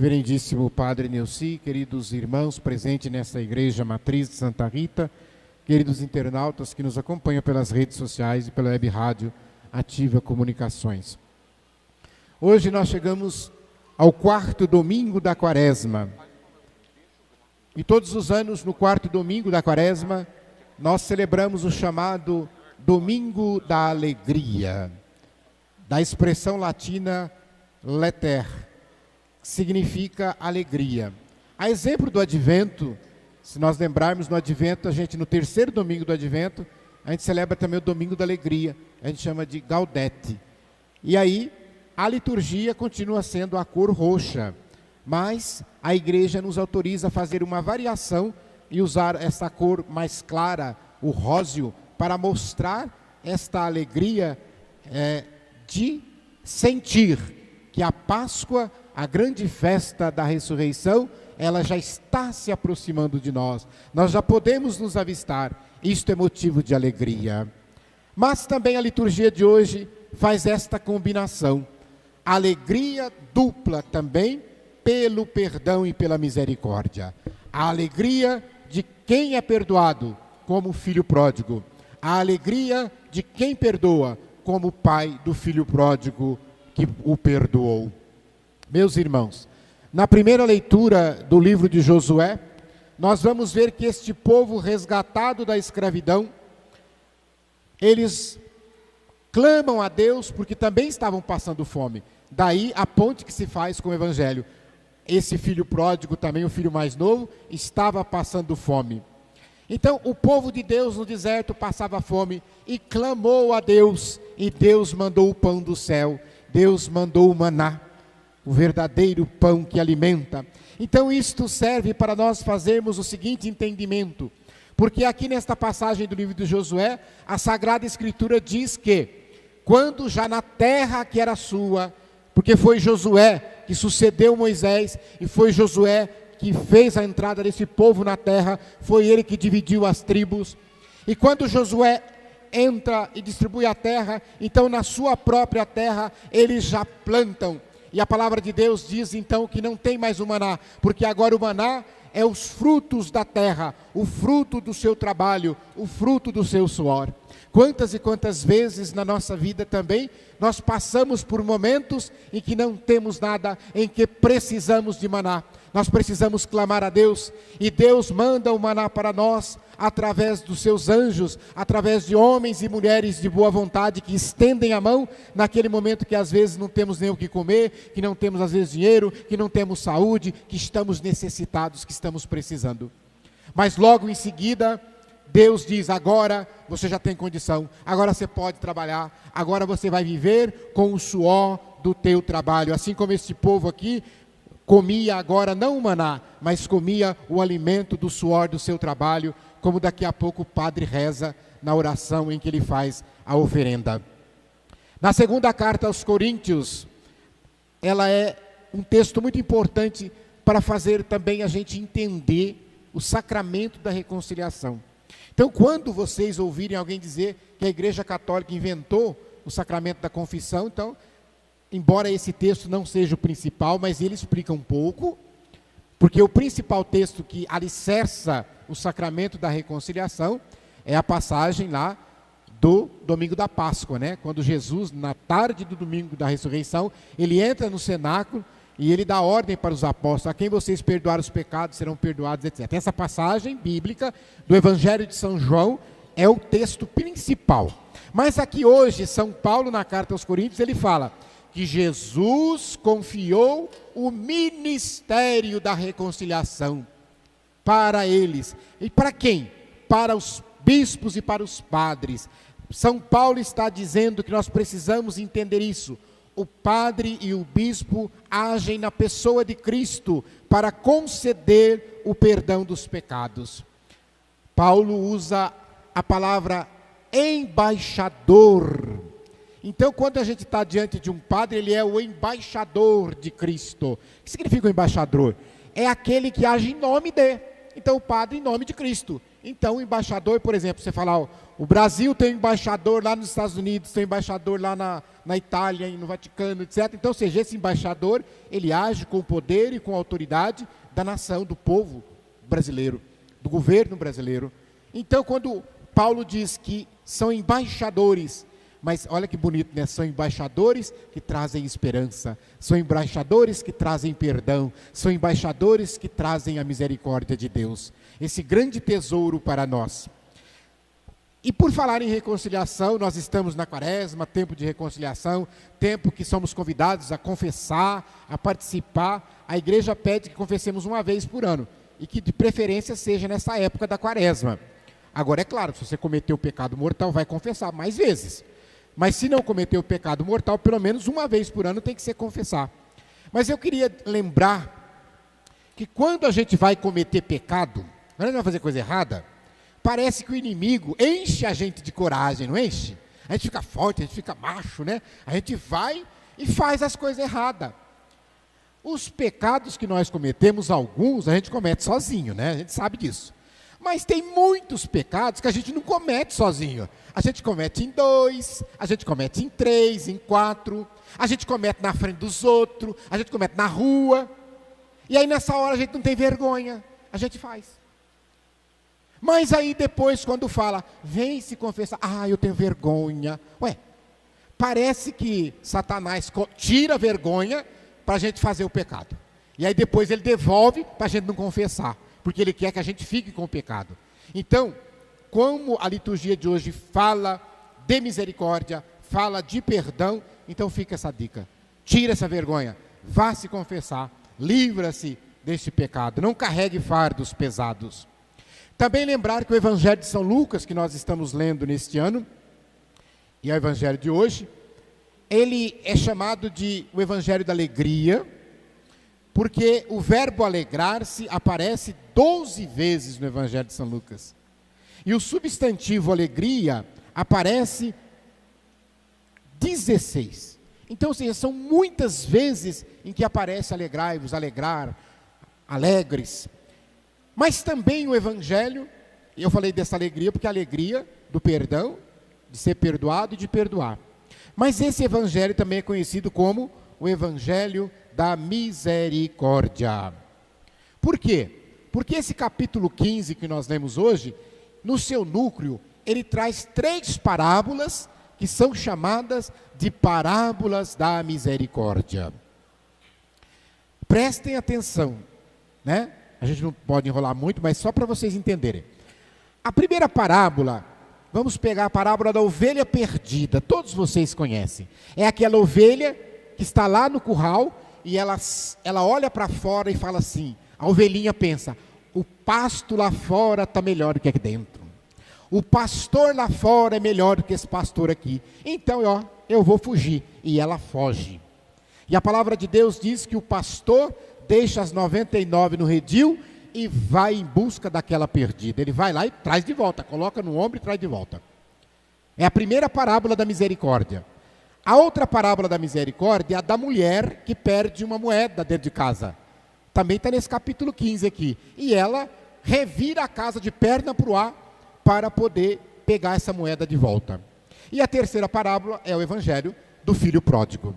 Reverendíssimo Padre Neuci, queridos irmãos presentes nesta Igreja Matriz de Santa Rita, queridos internautas que nos acompanham pelas redes sociais e pela web rádio Ativa Comunicações. Hoje nós chegamos ao quarto domingo da Quaresma. E todos os anos, no quarto domingo da Quaresma, nós celebramos o chamado Domingo da Alegria, da expressão latina Laeter, que significa alegria. A exemplo do Advento, se nós lembrarmos no Advento, no terceiro domingo do Advento, a gente celebra também o Domingo da Alegria, a gente chama de Gaudete. E aí, a liturgia continua sendo a cor roxa, mas a Igreja nos autoriza a fazer uma variação e usar essa cor mais clara, o róseo, para mostrar esta alegria de sentir que a Páscoa, a grande festa da ressurreição, ela já está se aproximando de nós. Nós já podemos nos avistar. Isto é motivo de alegria. Mas também a liturgia de hoje faz esta combinação. Alegria dupla também pelo perdão e pela misericórdia. A alegria de quem é perdoado, como o filho pródigo. A alegria de quem perdoa, como o pai do filho pródigo que o perdoou. Meus irmãos, na primeira leitura do livro de Josué, nós vamos ver que este povo resgatado da escravidão, eles clamam a Deus porque também estavam passando fome. Daí a ponte que se faz com o Evangelho. Esse filho pródigo, também o filho mais novo, estava passando fome. Então o povo de Deus no deserto passava fome e clamou a Deus, e Deus mandou o pão do céu, Deus mandou o maná, o verdadeiro pão que alimenta. Então isto serve para nós fazermos o seguinte entendimento, porque aqui nesta passagem do livro de Josué, a Sagrada Escritura diz que, quando já na terra que era sua, porque foi Josué que sucedeu Moisés, e foi Josué que fez a entrada desse povo na terra, foi ele que dividiu as tribos, e quando Josué entra e distribui a terra, então na sua própria terra eles já plantam. E a palavra de Deus diz então que não tem mais o maná, porque agora o maná é os frutos da terra, o fruto do seu trabalho, o fruto do seu suor. Quantas e quantas vezes na nossa vida também nós passamos por momentos em que não temos nada, em que precisamos de maná. Nós precisamos clamar a Deus, e Deus manda o maná para nós, através dos seus anjos, através de homens e mulheres de boa vontade, que estendem a mão, naquele momento que às vezes não temos nem o que comer, que não temos às vezes dinheiro, que não temos saúde, que estamos necessitados, que estamos precisando. Mas logo em seguida, Deus diz: agora você já tem condição, agora você pode trabalhar, agora você vai viver com o suor do teu trabalho, assim como este povo aqui, comia agora não o maná, mas comia o alimento do suor do seu trabalho, como daqui a pouco o padre reza na oração em que ele faz a oferenda. Na segunda carta aos Coríntios, ela é um texto muito importante para fazer também a gente entender o sacramento da reconciliação. Então, quando vocês ouvirem alguém dizer que a Igreja Católica inventou o sacramento da confissão, então, embora esse texto não seja o principal, mas ele explica um pouco, porque o principal texto que alicerça o sacramento da reconciliação é a passagem lá do domingo da Páscoa, né? Quando Jesus, na tarde do domingo da ressurreição, ele entra no cenáculo e ele dá ordem para os apóstolos: a quem vocês perdoarem os pecados serão perdoados, etc. Essa passagem bíblica do Evangelho de São João é o texto principal. Mas aqui hoje, São Paulo, na carta aos Coríntios, ele fala que Jesus confiou o ministério da reconciliação para eles. E para quem? Para os bispos e para os padres. São Paulo está dizendo que nós precisamos entender isso. O padre e o bispo agem na pessoa de Cristo para conceder o perdão dos pecados. Paulo usa a palavra embaixador. Então, quando a gente está diante de um padre, ele é o embaixador de Cristo. O que significa o embaixador? É aquele que age em nome de. Então, o padre em nome de Cristo. Então, o embaixador, por exemplo, você fala, ó, o Brasil tem um embaixador lá nos Estados Unidos, tem um embaixador lá na Itália, no Vaticano, etc. Então, ou seja, esse embaixador, ele age com o poder e com a autoridade da nação, do povo brasileiro, do governo brasileiro. Então, quando Paulo diz que são embaixadores, mas olha que bonito, né? São embaixadores que trazem esperança, são embaixadores que trazem perdão, são embaixadores que trazem a misericórdia de Deus, esse grande tesouro para nós. E por falar em reconciliação, nós estamos na Quaresma, tempo de reconciliação, tempo que somos convidados a confessar, a participar. A igreja pede que confessemos uma vez por ano, e que de preferência seja nessa época da Quaresma. Agora, é claro, se você cometeu o pecado mortal, vai confessar mais vezes. Mas se não cometeu o pecado mortal, pelo menos uma vez por ano tem que se confessar. Mas eu queria lembrar que quando a gente vai cometer pecado, quando a gente vai fazer coisa errada, parece que o inimigo enche a gente de coragem, não enche? A gente fica forte, a gente fica macho, né? A gente vai e faz as coisas erradas. Os pecados que nós cometemos, alguns a gente comete sozinho, né? A gente sabe disso. Mas tem muitos pecados que a gente não comete sozinho. A gente comete em 2, a gente comete em 3, em 4, a gente comete na frente dos outros, a gente comete na rua. E aí nessa hora a gente não tem vergonha, a gente faz. Mas aí depois quando fala, vem se confessar, eu tenho vergonha. Ué, parece que Satanás tira a vergonha para a gente fazer o pecado. E aí depois ele devolve para a gente não confessar, porque ele quer que a gente fique com o pecado. Então, como a liturgia de hoje fala de misericórdia, fala de perdão, então fica essa dica. Tira essa vergonha, vá se confessar, livra-se deste pecado, não carregue fardos pesados. Também lembrar que o Evangelho de São Lucas, que nós estamos lendo neste ano, e é o Evangelho de hoje, ele é chamado de o Evangelho da Alegria, porque o verbo alegrar-se aparece 12 vezes no Evangelho de São Lucas. E o substantivo alegria aparece 16. Então, ou seja, são muitas vezes em que aparece alegrai-vos, alegrar, alegres. Mas também o Evangelho, eu falei dessa alegria porque a alegria do perdão, de ser perdoado e de perdoar. Mas esse Evangelho também é conhecido como o Evangelho da misericórdia. Por quê? Porque esse capítulo 15 que nós lemos hoje, no seu núcleo, ele traz 3 parábolas que são chamadas de parábolas da misericórdia. Prestem atenção, né? A gente não pode enrolar muito, mas só para vocês entenderem. A primeira parábola, vamos pegar a parábola da ovelha perdida, todos vocês conhecem. É aquela ovelha que está lá no curral e ela olha para fora e fala assim, a ovelhinha pensa, o pasto lá fora está melhor do que aqui dentro. O pastor lá fora é melhor do que esse pastor aqui. Então, eu vou fugir. E ela foge. E a palavra de Deus diz que o pastor deixa as 99 no redil e vai em busca daquela perdida. Ele vai lá e traz de volta, coloca no ombro e traz de volta. É a primeira parábola da misericórdia. A outra parábola da misericórdia é a da mulher que perde uma moeda dentro de casa. Também está nesse capítulo 15 aqui. E ela revira a casa de perna para o ar para poder pegar essa moeda de volta. E a terceira parábola é o Evangelho do filho pródigo.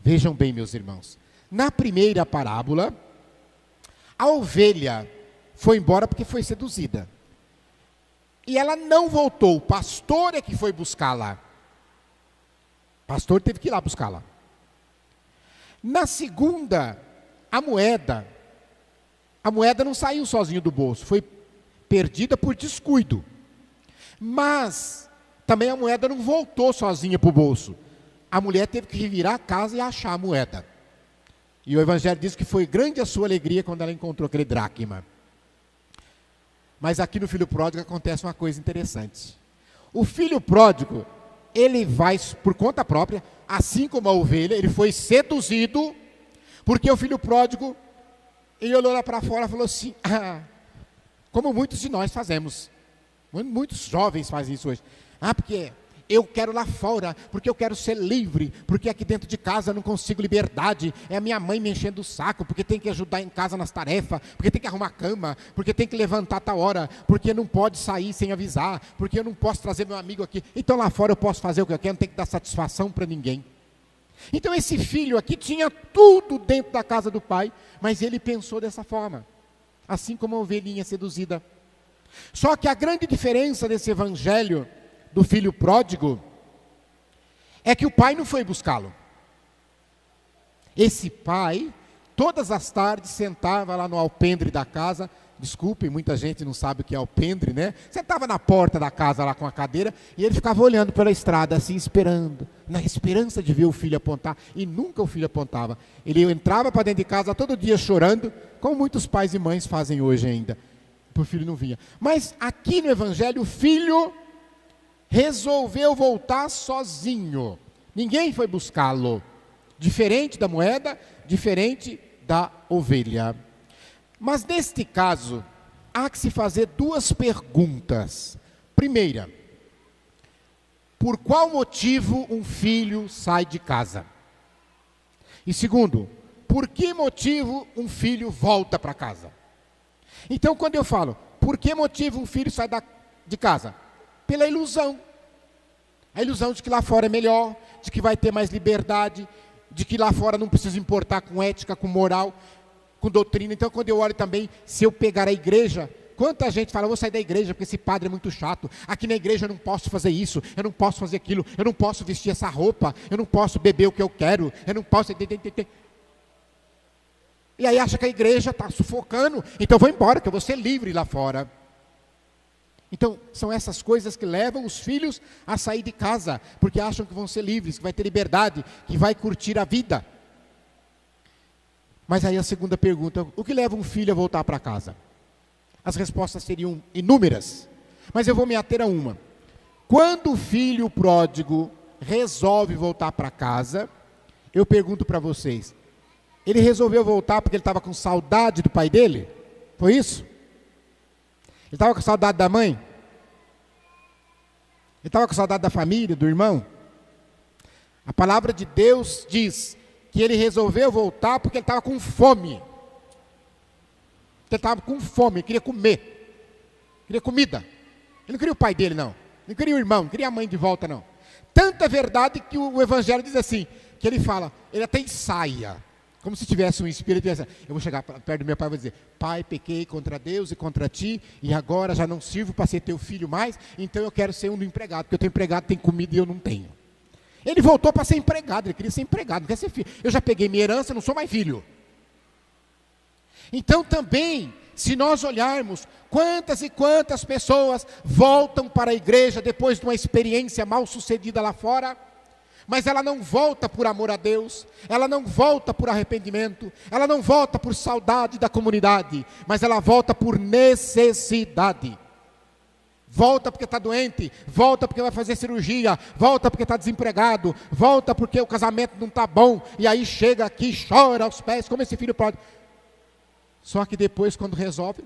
Vejam bem, meus irmãos. Na primeira parábola, a ovelha foi embora porque foi seduzida. E ela não voltou. O pastor é que foi buscá-la. O pastor teve que ir lá buscá-la. Na segunda, a moeda não saiu sozinha do bolso. Foi perdida por descuido. Mas também a moeda não voltou sozinha para o bolso. A mulher teve que revirar a casa e achar a moeda. E o Evangelho diz que foi grande a sua alegria quando ela encontrou aquele dracma. Mas aqui no filho pródigo acontece uma coisa interessante. O filho pródigo, ele vai por conta própria, assim como a ovelha, ele foi seduzido, porque o filho pródigo, ele olhou lá para fora e falou assim, como muitos de nós fazemos, muitos jovens fazem isso hoje, porque Eu quero lá fora, porque eu quero ser livre, porque aqui dentro de casa eu não consigo liberdade, é a minha mãe me enchendo o saco, porque tem que ajudar em casa nas tarefas, porque tem que arrumar a cama, porque tem que levantar a tal hora, porque não pode sair sem avisar, porque eu não posso trazer meu amigo aqui, então lá fora eu posso fazer o que eu quero, não tem que dar satisfação para ninguém. Então esse filho aqui tinha tudo dentro da casa do pai, mas ele pensou dessa forma, assim como a ovelhinha seduzida. Só que a grande diferença desse evangelho do filho pródigo é que o pai não foi buscá-lo. Esse pai, todas as tardes, sentava lá no alpendre da casa. Desculpem, muita gente não sabe o que é alpendre, né? Sentava na porta da casa lá com a cadeira e ele ficava olhando pela estrada assim, esperando, na esperança de ver o filho apontar, e nunca o filho apontava. Ele entrava para dentro de casa todo dia chorando, como muitos pais e mães fazem hoje ainda, o filho não vinha. Mas aqui no evangelho o filho resolveu voltar sozinho, ninguém foi buscá-lo, diferente da moeda, diferente da ovelha. Mas neste caso, há que se fazer duas perguntas. Primeira, por qual motivo um filho sai de casa? E segundo, por que motivo um filho volta para casa? Então quando eu falo, por que motivo um filho sai de casa? Pela ilusão. A ilusão de que lá fora é melhor, de que vai ter mais liberdade, de que lá fora não precisa importar com ética, com moral, com doutrina. Então quando eu olho também, se eu pegar a igreja, quanta gente fala, eu vou sair da igreja porque esse padre é muito chato, aqui na igreja eu não posso fazer isso, eu não posso fazer aquilo, eu não posso vestir essa roupa, eu não posso beber o que eu quero, eu não posso... E aí acha que a igreja está sufocando, então eu vou embora, que eu vou ser livre lá fora. Então, são essas coisas que levam os filhos a sair de casa, porque acham que vão ser livres, que vai ter liberdade, que vai curtir a vida. Mas aí a segunda pergunta, o que leva um filho a voltar para casa? As respostas seriam inúmeras, mas eu vou me ater a uma. Quando o filho pródigo resolve voltar para casa, eu pergunto para vocês, ele resolveu voltar porque ele estava com saudade do pai dele? Foi isso? Ele estava com saudade da mãe? Ele estava com saudade da família, do irmão? A palavra de Deus diz que ele resolveu voltar porque ele estava com fome. Ele estava com fome, ele queria comer. Queria comida. Ele não queria o pai dele, não. Não queria o irmão, não queria a mãe de volta, não. Tanta verdade que o evangelho diz assim, que ele fala, ele até ensaia. Como se tivesse um espírito, eu vou chegar perto do meu pai e vou dizer, pai, pequei contra Deus e contra ti, e agora já não sirvo para ser teu filho mais, então eu quero ser um empregado, porque eu tenho empregado, tem comida e eu não tenho. Ele voltou para ser empregado, ele queria ser empregado, não quer ser filho. Eu já peguei minha herança, não sou mais filho. Então também, se nós olharmos, quantas e quantas pessoas voltam para a igreja depois de uma experiência mal sucedida lá fora, mas ela não volta por amor a Deus, ela não volta por arrependimento, ela não volta por saudade da comunidade, mas ela volta por necessidade. Volta porque está doente, volta porque vai fazer cirurgia, volta porque está desempregado, volta porque o casamento não está bom, e aí chega aqui, chora aos pés, como esse filho pode. Só que depois, quando resolve,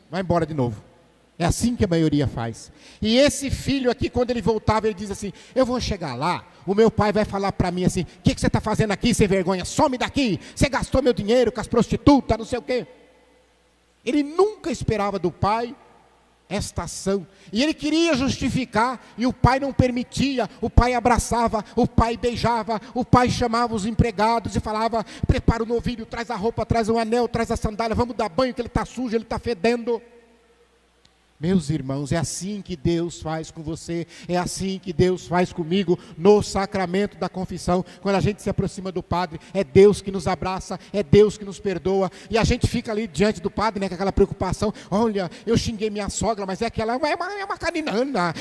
vai embora de novo. É assim que a maioria faz. E esse filho aqui, quando ele voltava, ele diz assim, eu vou chegar lá, o meu pai vai falar para mim assim, o que você está fazendo aqui, sem vergonha? Some daqui, você gastou meu dinheiro com as prostitutas, não sei o quê. Ele nunca esperava do pai esta ação, e ele queria justificar, e o pai não permitia, o pai abraçava, o pai beijava, o pai chamava os empregados e falava, prepara o novilho, traz a roupa, traz o anel, traz a sandália, vamos dar banho que ele está sujo, ele está fedendo. Meus irmãos, é assim que Deus faz com você, é assim que Deus faz comigo no sacramento da confissão. Quando a gente se aproxima do padre, é Deus que nos abraça, é Deus que nos perdoa, e a gente fica ali diante do padre, né, com aquela preocupação, olha, eu xinguei minha sogra, mas é que ela é uma caninana,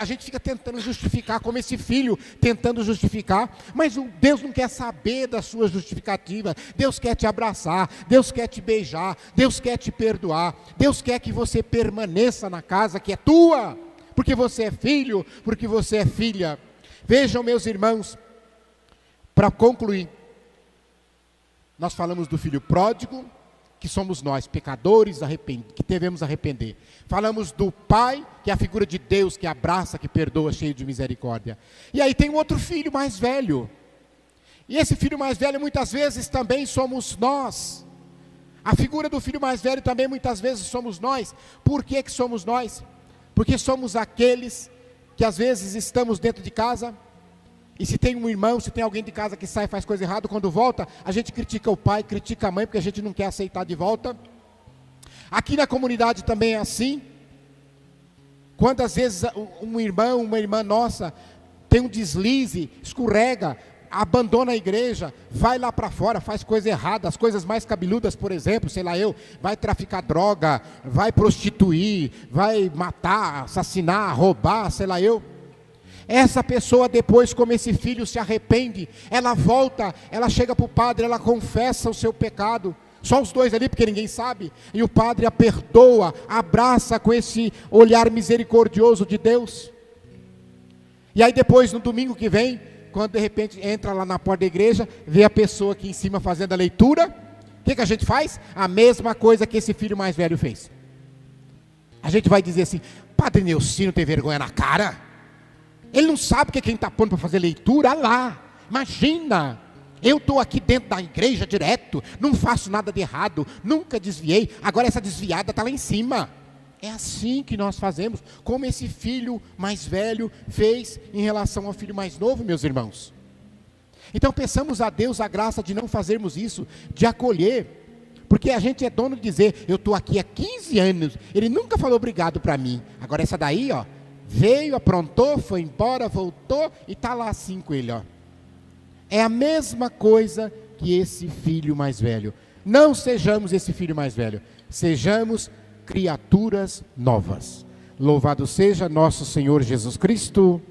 a gente fica tentando justificar, como esse filho tentando justificar, mas Deus não quer saber da sua justificativa, Deus quer te abraçar, Deus quer te beijar, Deus quer te perdoar, Deus quer que você permaneça na casa que é tua, porque você é filho, porque você é filha. Vejam, meus irmãos, para concluir, nós falamos do filho pródigo, que somos nós, pecadores, que devemos arrepender. Falamos do Pai, que é a figura de Deus, que abraça, que perdoa, cheio de misericórdia. E aí tem um outro filho mais velho. E esse filho mais velho, muitas vezes, também somos nós. A figura do filho mais velho também, muitas vezes, somos nós. Por que que somos nós? Porque somos aqueles que, às vezes, estamos dentro de casa, e se tem um irmão, se tem alguém de casa que sai e faz coisa errada, quando volta, a gente critica o pai, critica a mãe, porque a gente não quer aceitar de volta. Aqui na comunidade também é assim. Quantas vezes um irmão, uma irmã nossa, tem um deslize, escorrega, abandona a igreja, vai lá para fora, faz coisa errada, as coisas mais cabeludas, por exemplo, sei lá vai traficar droga, vai prostituir, vai matar, assassinar, roubar, sei lá Essa pessoa depois, como esse filho se arrepende, ela volta, ela chega para o padre, ela confessa o seu pecado, só os dois ali, porque ninguém sabe, e o padre a perdoa, abraça com esse olhar misericordioso de Deus. E aí depois, no domingo que vem, quando de repente entra lá na porta da igreja, vê a pessoa aqui em cima fazendo a leitura, o que a gente faz? A mesma coisa que esse filho mais velho fez. A gente vai dizer assim: Padre Neucínio tem vergonha na cara? Ele não sabe que quem está pondo para fazer leitura, lá, imagina, eu estou aqui dentro da igreja direto, não faço nada de errado, nunca desviei, agora essa desviada está lá em cima. É assim que nós fazemos, como esse filho mais velho fez em relação ao filho mais novo, meus irmãos. Então peçamos a Deus a graça de não fazermos isso, de acolher, porque a gente é dono de dizer, eu estou aqui há 15 anos, ele nunca falou obrigado para mim, agora essa daí, veio, aprontou, foi embora, voltou e está lá assim com ele, É a mesma coisa que esse filho mais velho. Não sejamos esse filho mais velho, sejamos criaturas novas. Louvado seja nosso Senhor Jesus Cristo.